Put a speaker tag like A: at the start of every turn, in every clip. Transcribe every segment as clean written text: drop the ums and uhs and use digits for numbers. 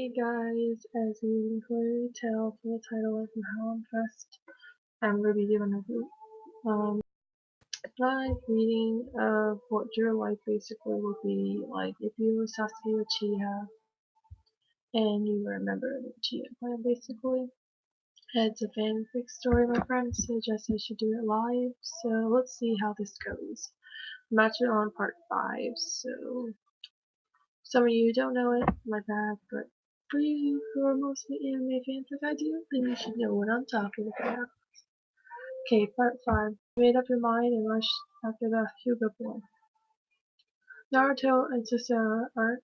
A: Hey guys, as you can clearly tell from the title and from how I'm dressed, I'm going to be giving a live reading of what your life basically would be like if you were Sasuke Uchiha and you were a member of the Uchiha clan basically. It's a fanfic story, my friend suggested I should do it live, so let's see how this goes. I'm actually on part 5, so some of you don't know it, my bad, but for you who are mostly anime fans like I do, then you should know what I'm talking about. Okay, part 5. Made up your mind and rushed after the Hyuga boy. Naruto and Sasuke aren't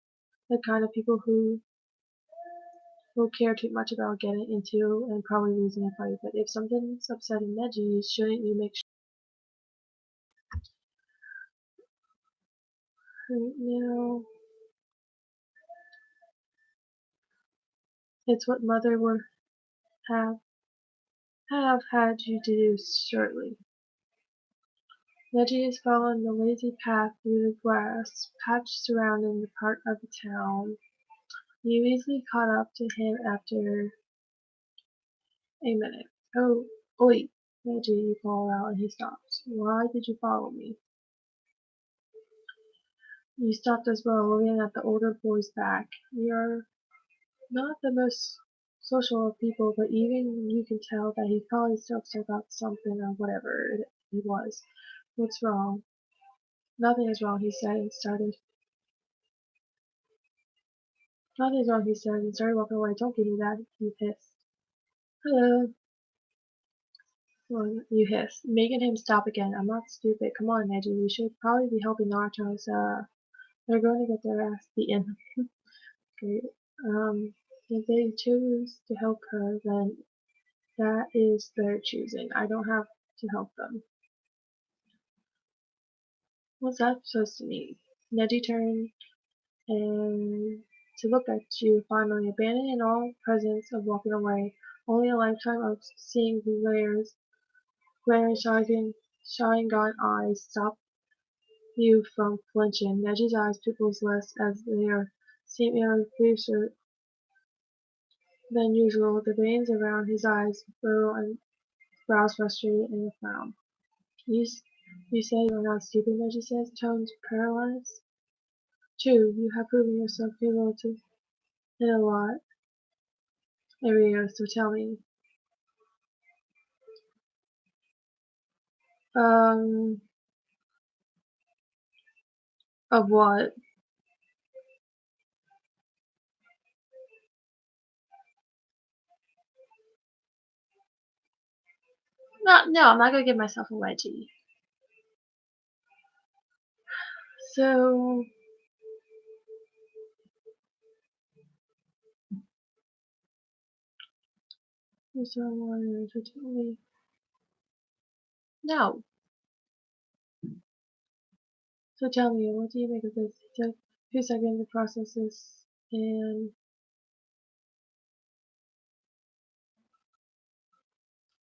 A: the kind of people who care too much about getting into and probably losing a fight, but if something's upsetting Neji, shouldn't you make sure now? It's what mother would have have had you to do shortly. Neji is following the lazy path through the grass patch surrounding the part of the town. You easily caught up to him after a minute. Oh, wait, Neji, you call out and he stops. Why did you follow me? You stopped as well, looking at the older boy's back. You're not the most social of people, but even you can tell that he's probably still upset about something or whatever it was. What's wrong? Nothing is wrong, he said and started. Nothing's wrong, he said and started walking away. Don't give me that, you hissed. Hello. Well, you hissed, making him stop again. I'm not stupid. Come on, Neji. We should probably be helping Naruto's, they're going to get their ass beaten. Great. If they choose to help her, then that is their choosing. I don't have to help them. What's that supposed to mean? Neji turned and to look at you finally, abandoning all presence of walking away. Only a lifetime of seeing the glaring Sharingan eyes stop you from flinching. Neji's eyes pupils less as they are seemingly fiercer than usual. The veins around his eyes furrow and brows frustrated in a frown. You, you say you are not stupid, Neji says, tones paralyzed. True, you have proven yourself capable to in a lot areas, so tell me. Um, of what? No, I'm not gonna give myself a wedgie. So, there's someone to tell me. No. So tell me, what do you make of this? It took 2 seconds to process this, and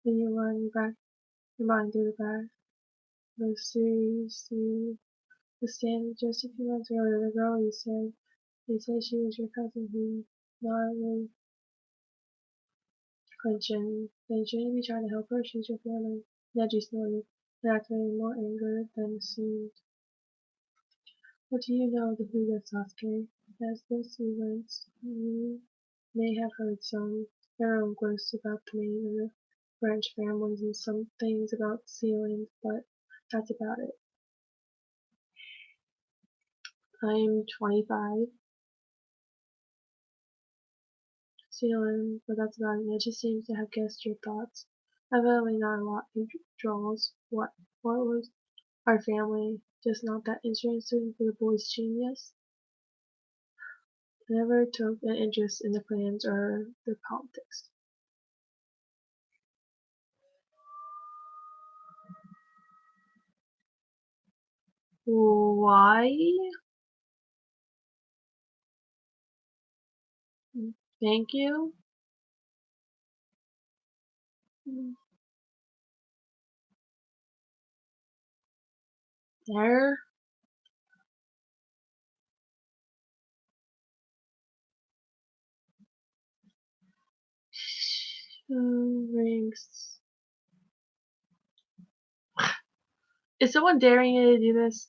A: then you run back your mind through the back. The series, the stand just a few months earlier, the girl you said, they said she was your cousin who nodded, clenching. Then shouldn't you be trying to help her? She's your family. Neji snorted, reacting more anger than assumed. What do you know of the Hyuga, Sasuke? As this events, you may have heard some pharaoh ghosts about the main and the branch families and some things about ceilings, but that's about it. I'm 25, ceiling, but that's about it. It just seems to have guessed your thoughts. Evidently not a lot he draws. What was our family just not that interested for the boy's genius? I never took an interest in the plans or the politics. Why? Thank you. There. Rings. Is someone daring you to do this?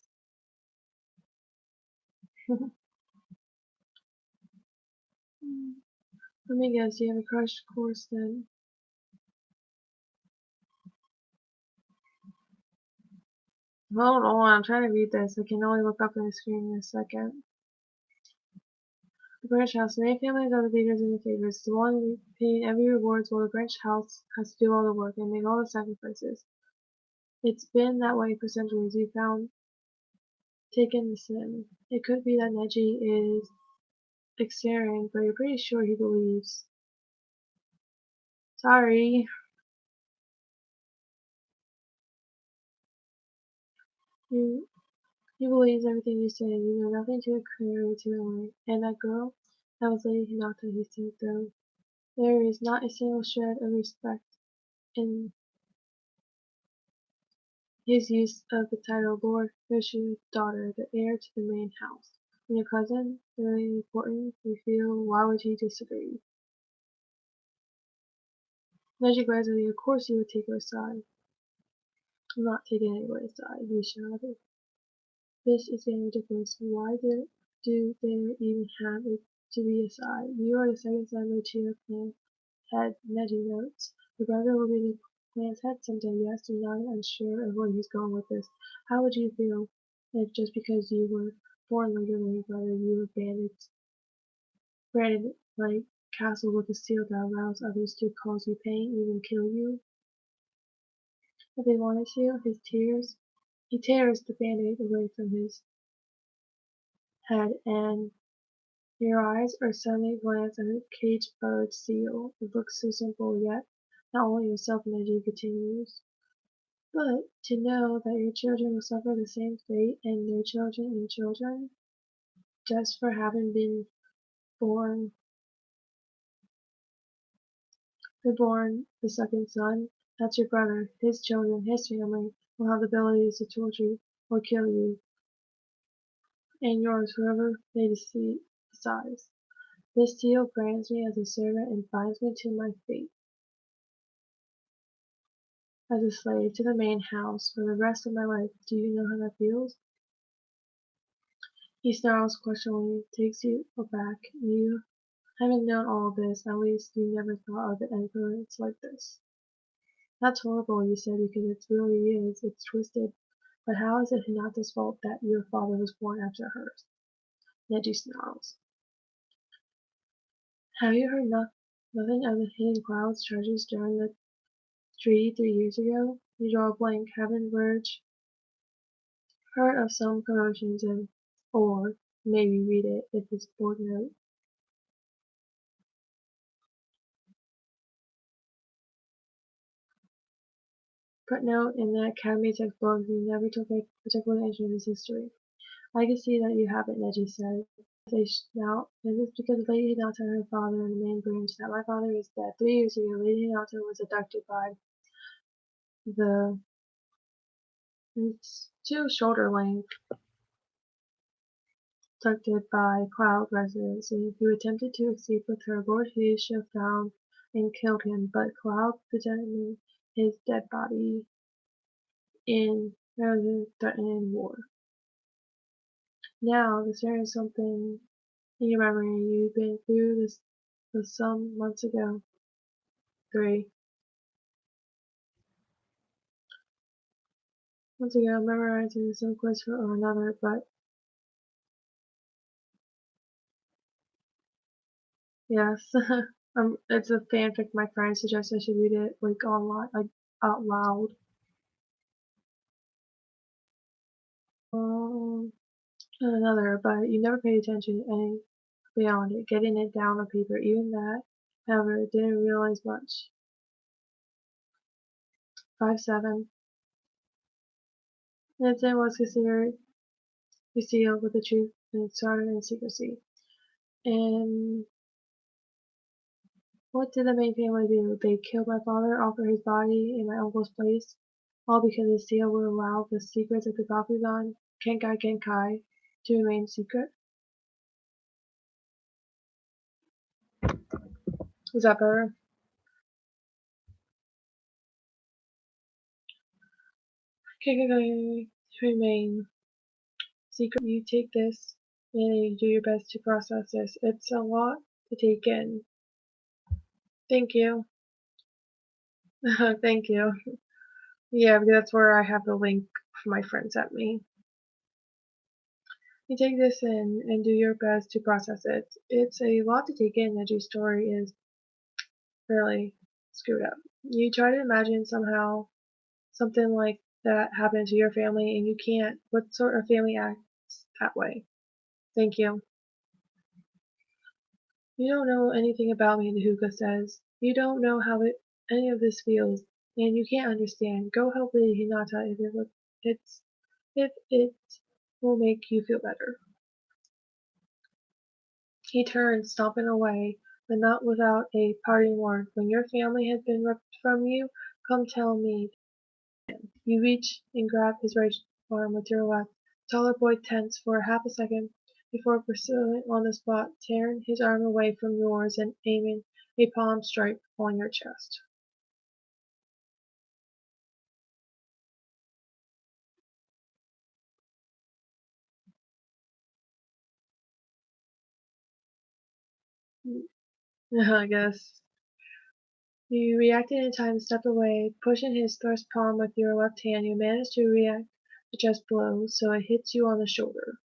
A: Let me guess, you have a crash course then. Hold on, I'm trying to read this. I can only look up on the screen in a second. The branch house. Many families are the leaders and the favorites. The one paying every rewards while the branch house has to do all the work and make all the sacrifices. It's been that way for centuries. We found taken the sin. It could be that Neji is exaggerating, but you're pretty sure he believes. Sorry. You He believes everything you say. You know nothing to encourage him away. And that girl? That was Lady Hinata, he said, though. There is not a single shred of respect in his use of the title Lord Fisher's daughter, the heir to the main house. And your cousin? Really important, you feel? Why would he disagree? Neji glanced at me. Of course you would take her side. I'm not taking anybody's side, he shouted. This is getting ridiculous. Why do there even have it to be a side? You are the second son of the Uchiha clan head, Neji notes. Your brother will be the clan's head someday, yes, you're not unsure of where he's going with this. How would you feel if just because you were born later than your brother, you were branded like castle with a seal that allows others to cause you pain, even kill you? If they wanted to, he tears the band-aid away from his head and your eyes are suddenly glance at a cage-bird seal. It looks so simple, yet not only yourself Neji continues, but to know that your children will suffer the same fate and their children and children, just for having born been born the second son. That's your brother. His children, his family, will have the abilities to torture or kill you, and yours, whoever they decides. This seal brands me as a servant and binds me to my fate as a slave to the main house for the rest of my life. Do you know how that feels? He snarls questioningly, takes you aback. You haven't known all this, at least you never thought of the influence like this. That's horrible, you said, because it really is. It's twisted. But how is it Hinata's fault that your father was born after hers? Neji snarls. Have you heard nothing of the hidden clouds charges during the treaty 3 years ago? You draw a blank. Haven't heard of some promotions and or maybe read it if it's board note. Footnote in the Academy textbook, you never took a particular interest in this history. I can see that you haven't, Neji said. Now, is this because Lady Hinata and her father in the main branch that my father is dead? 3 years ago, Lady Hinata was abducted by the it's two shoulder length abducted by Cloud residents who attempted to escape with her. Lord Hiesha found and killed him, but Cloud detonated his dead body in rather than threatening war. Now, there is something in your memory. You've been through this some months ago. 3 months ago, memorizing some quiz or another, but yes. It's a fanfic my friend suggested I should read it, like, online, like, out loud. Um, another, but you never paid attention any beyond it, getting it down on paper. Even that, however, didn't realize much. 5-7. The incident was considered concealed with the truth and it started in secrecy. And what did the main family do? They killed my father, offered his body in my uncle's place, all because the seal would allow the secrets of the Bakugan Kenkai Genkai to remain secret. Is that better? Okay, remain secret. You take this and you do your best to process this. It's a lot to take in. Thank you. Thank you. Yeah, because that's where I have the link my friend sent me. You take this in and do your best to process it. It's a lot to take in. Neji's story is really screwed up. You try to imagine somehow something like that happened to your family and you can't. What sort of family acts that way? Thank you. You don't know anything about me, the hookah says. You don't know how any of this feels, and you can't understand. Go help the Hinata it's, if it will make you feel better. He turned, stomping away, but not without a parting word. When your family has been ripped from you, come tell me. You reach and grab his right arm with your left. The taller boy tensed for half a second before pursuing on the spot, tearing his arm away from yours and aiming a palm strike on your chest. I guess. You reacted in time, stepped away, pushing his thrust palm with your left hand. You managed to react to chest blow, so it hits you on the shoulder.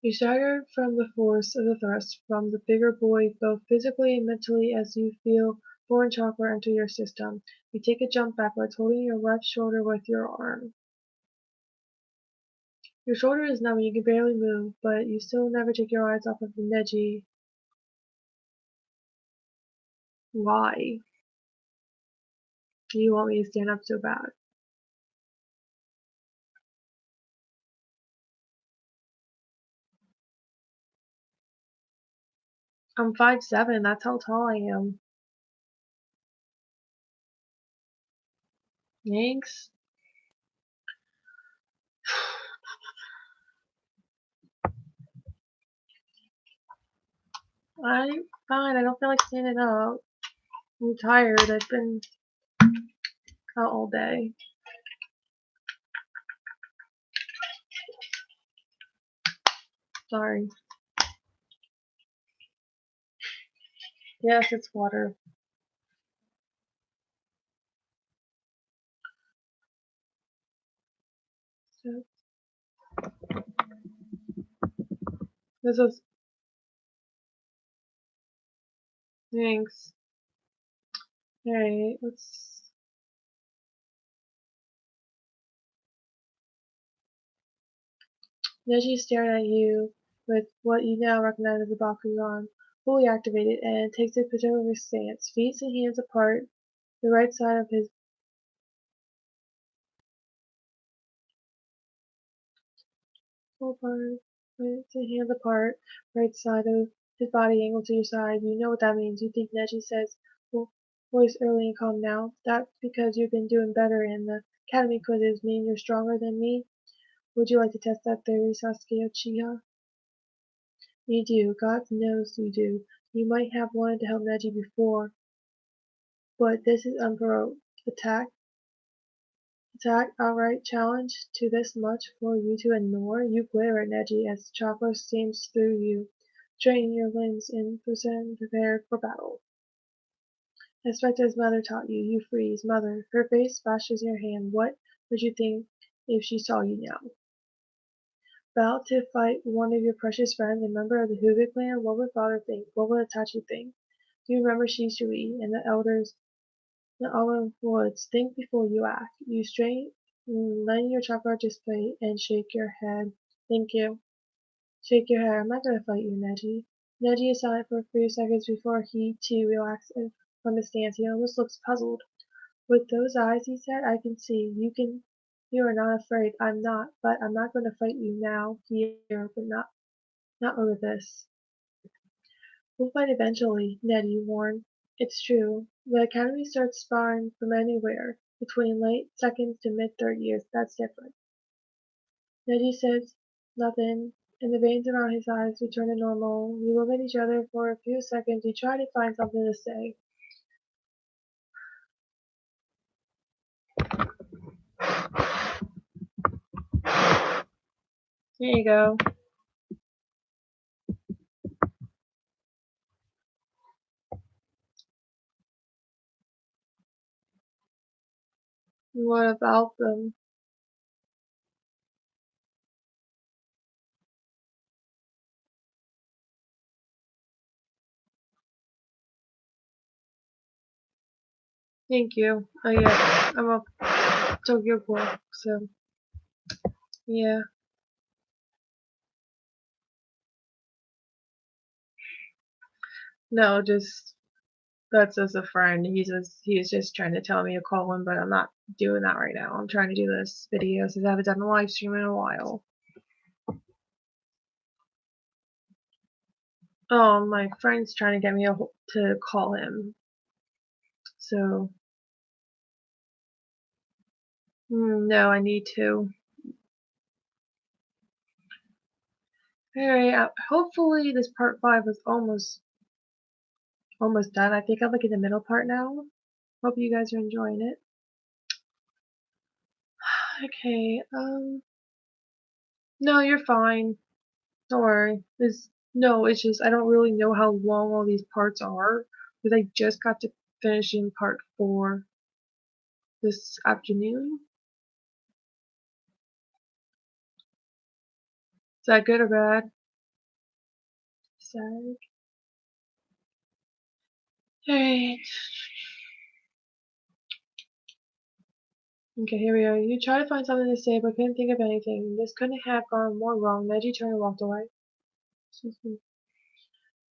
A: You stagger from the force of the thrust from the bigger boy both physically and mentally as you feel foreign chakra enter your system. You take a jump backwards, holding your left shoulder with your arm. Your shoulder is numb and you can barely move, but you still never take your eyes off of the Neji. Why? Do you want me to stand up so bad? I'm 5'7", that's how tall I am. Thanks. I'm fine, I don't feel like standing up. I'm tired, I've been out all day. Sorry. Yes, it's water. So, this was thanks. Alright, let's. Neji stared at you with what you now recognize as a Bakugan, fully activated, and takes a particular stance, feet and hands apart, the right side of his full part, feet and hands apart, right side of his body angled to your side. You know what that means. You think Neji says, well, voice early and calm now. That's because you've been doing better in the academy quizzes mean you're stronger than me. Would you like to test that theory, Sasuke Uchiha? You do. God knows you do. You might have wanted to help Neji before, but this is unprovoked. Attack, outright challenge to this much for you to ignore? You glare at Neji as chakra steams through you, straightening your limbs and prepared for battle. Expect as Mother taught you. You freeze. Mother. Her face splashes your hand. What would you think if she saw you now? About to fight one of your precious friends, a member of the Hyuga clan? What would father think? What would Itachi think? Do you remember Shisui and the elders in the olive woods? Think before you act. You straighten, letting your chakra display and shake your head. Thank you. Shake your head. I'm not gonna fight you, Neji. Neji is silent for a few seconds before he too relaxes from his stance. He almost looks puzzled. With those eyes, he said, I can see. You are not afraid. I'm not, but I'm not going to fight you now, here, but not over this. We'll fight eventually, Nettie warned. It's true. The academy starts sparring from anywhere, between late seconds to mid-third years. That's different. Nettie says nothing, and the veins around his eyes return to normal. We look at each other for a few seconds. We try to find something to say. There you go. What about them? Thank you. Oh yeah, I'm a Tokyo Ghoul, so yeah. No, just that's as a friend. He's just trying to tell me to call him, but I'm not doing that right now. I'm trying to do this video since I haven't done a live stream in a while. Oh, my friend's trying to get me to call him. So, no, I need to. Alright, hopefully this part 5 was almost done. I think I'm like in the middle part now. Hope you guys are enjoying it. Okay, no, you're fine. Don't worry. No, it's just I don't really know how long all these parts are because I just got to finishing part 4 this afternoon. Is that good or bad? Sad. Alright. Okay, here we are. You tried to find something to say, but couldn't think of anything. This couldn't have gone more wrong. Neji turned and walked away.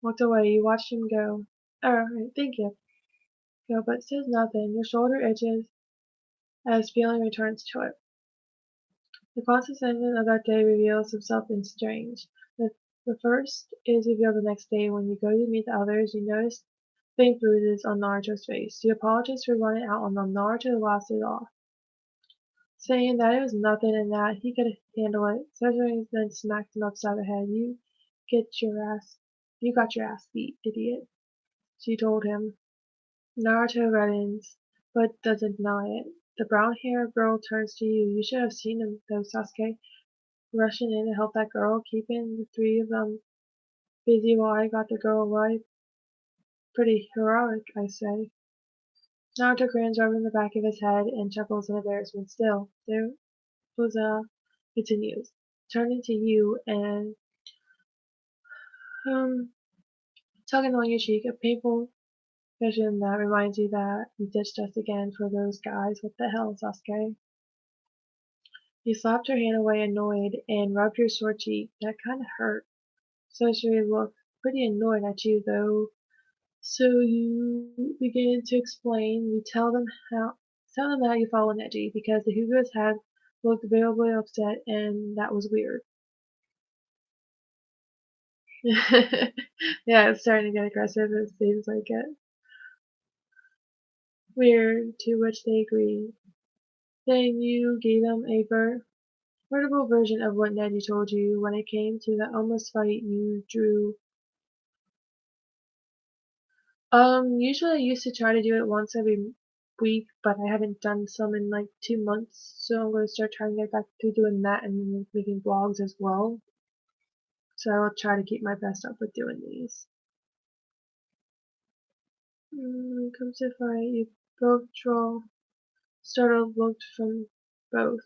A: Walked away. You watched him go. Alright, thank you. Go, but says nothing. Your shoulder itches as feeling returns to it. The constant sentiment of that day reveals himself in strange. The first is revealed the next day when you go to meet the others. You notice faint bruises on Naruto's face. You apologize for running out on them. Naruto laughs it off, saying that it was nothing and that he could handle it. Sasuke then smacked him upside the head. You got your ass beat, idiot, she told him. Naruto reddens, but doesn't deny it. The brown-haired girl turns to you. You should have seen him, though, Sasuke, rushing in to help that girl, keeping the three of them busy while I got the girl away. Pretty heroic, I say. Naruto grins, rubbing the back of his head, and chuckles in embarrassment. Still, there was continues, turning to you and um tugging on your cheek, a painful vision that reminds you that you ditched us again for those guys. What the hell, Sasuke? You slapped her hand away, annoyed, and rubbed your sore cheek. That kinda hurt. Sasori looked pretty annoyed at you, though. So you begin to explain. You tell them how you follow Neji, because the Hugos had looked visibly upset, and that was weird. Yeah, it's starting to get aggressive. It seems like it. Weird, to which they agreed. Then you gave them a veritable version of what Neji told you. When it came to the almost fight, you drew. Usually I used to try to do it once every week, but I haven't done some in like 2 months, so I'm gonna start trying to get back to doing that and then making vlogs as well. So I will try to keep my best up with doing these. When it comes to fight, you both draw. Startled looked from both.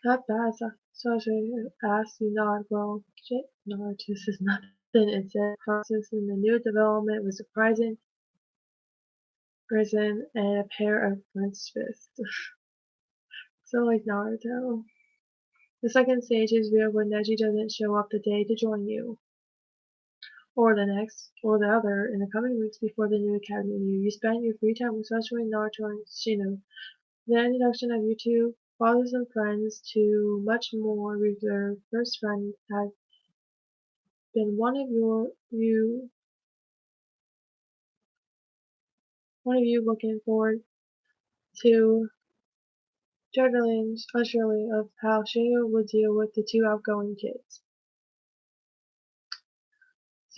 A: Not bad, Sasha asked. You nod. Well, shit, no, this is nothing. Instead, process in the new development was surprising prison and a pair of clenched fists. So like Naruto. The second stage is real when Neji doesn't show up the day to join you, or the next, or the other, in the coming weeks before the new academy year. You spend your free time with Sasuke, Naruto, and Shino. The introduction of you two fathers and friends to much more reserved first friend has been one of you looking forward to juggling usurely of how Shino would deal with the two outgoing kids.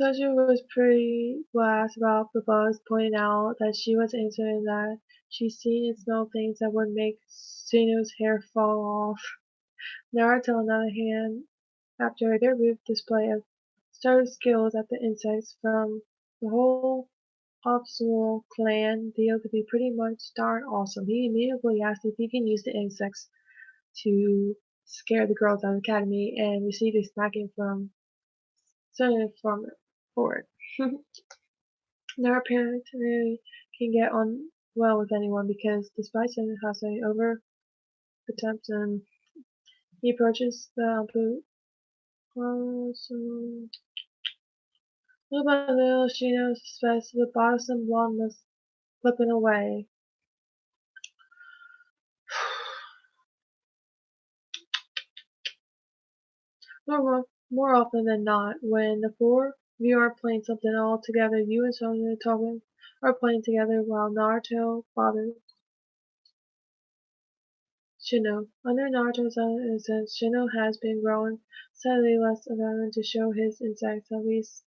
A: Sasha was pretty blessed about the buzz, pointing out that she was interested in that she'd seen and smelled things that would make Suno's hair fall off. Naruto, on the other hand, after their brief display of starter skills at the insects from the whole Optional clan deal to be pretty much darn awesome. He immediately asked if he can use the insects to scare the girls out of the academy and received a smacking from Sonia for it. Now apparently can get on well with anyone because despite Sonia has a over attempt and he approaches the blue little by little she knows suspects the bothersome blonde was slipping away. More often than not, when the four of you are playing something all together, you and Sonia Tobin are playing together while Naruto bothers Shino. Under Naruto's innocence, Shino has been growing steadily less violent to show his insects at least.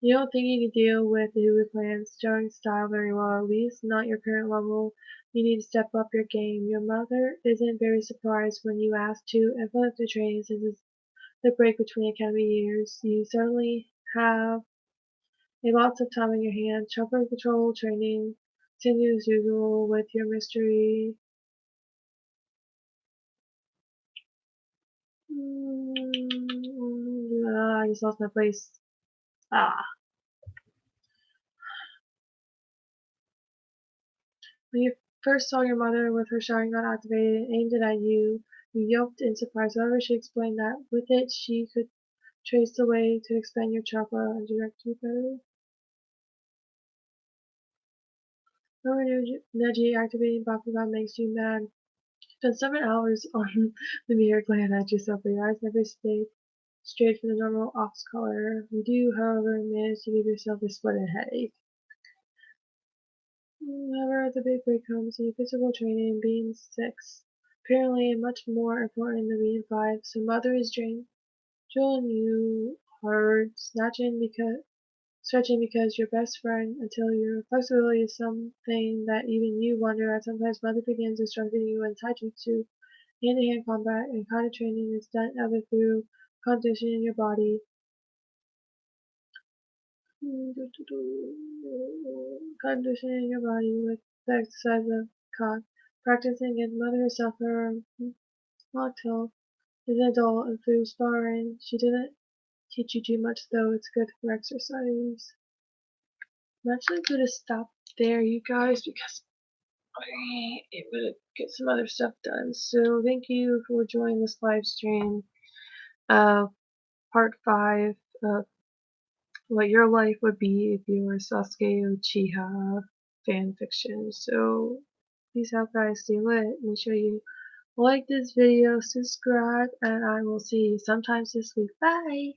A: You don't think you can deal with the Hulu clan's showing style very well, at least not your current level. You need to step up your game. Your mother isn't very surprised when you ask to implement the training since the break between academy years. You certainly have a lots of time on your hands. Chopper patrol training continues as usual with your mystery. I just lost my place. Ah. When you first saw your mother with her Sharingan activated and aimed it at you, you yelped in surprise. However, she explained that with it she could trace the way to expand your chakra and direct you better. However, Neji activating Bakugan makes you mad. Spend 7 hours on the mirror glaring at yourself, but your eyes never stay straight for the normal ox color. You do, however, manage to give yourself a splitting headache. However, the big break comes in physical training, being 6. Apparently, much more important than being 5, so mother is drilling you hard, stretching because your best friend until your flexibility is something that even you wonder at. Sometimes mother begins instructing you in taijutsu, hand-to-hand combat, and kind of training is done either through conditioning your body, conditioning your body with the exercise of Khan, practicing against mother herself or mocktail is an adult and through sparring. She didn't teach you too much though, it's good for exercise. I'm actually gonna stop there, you guys, because I am gonna get some other stuff done. So thank you for joining this live stream of part 5 of what your life would be if you were Sasuke Uchiha fan fiction. So peace out guys, stay lit. Make sure you like this video, subscribe, and I will see you sometimes this week. Bye!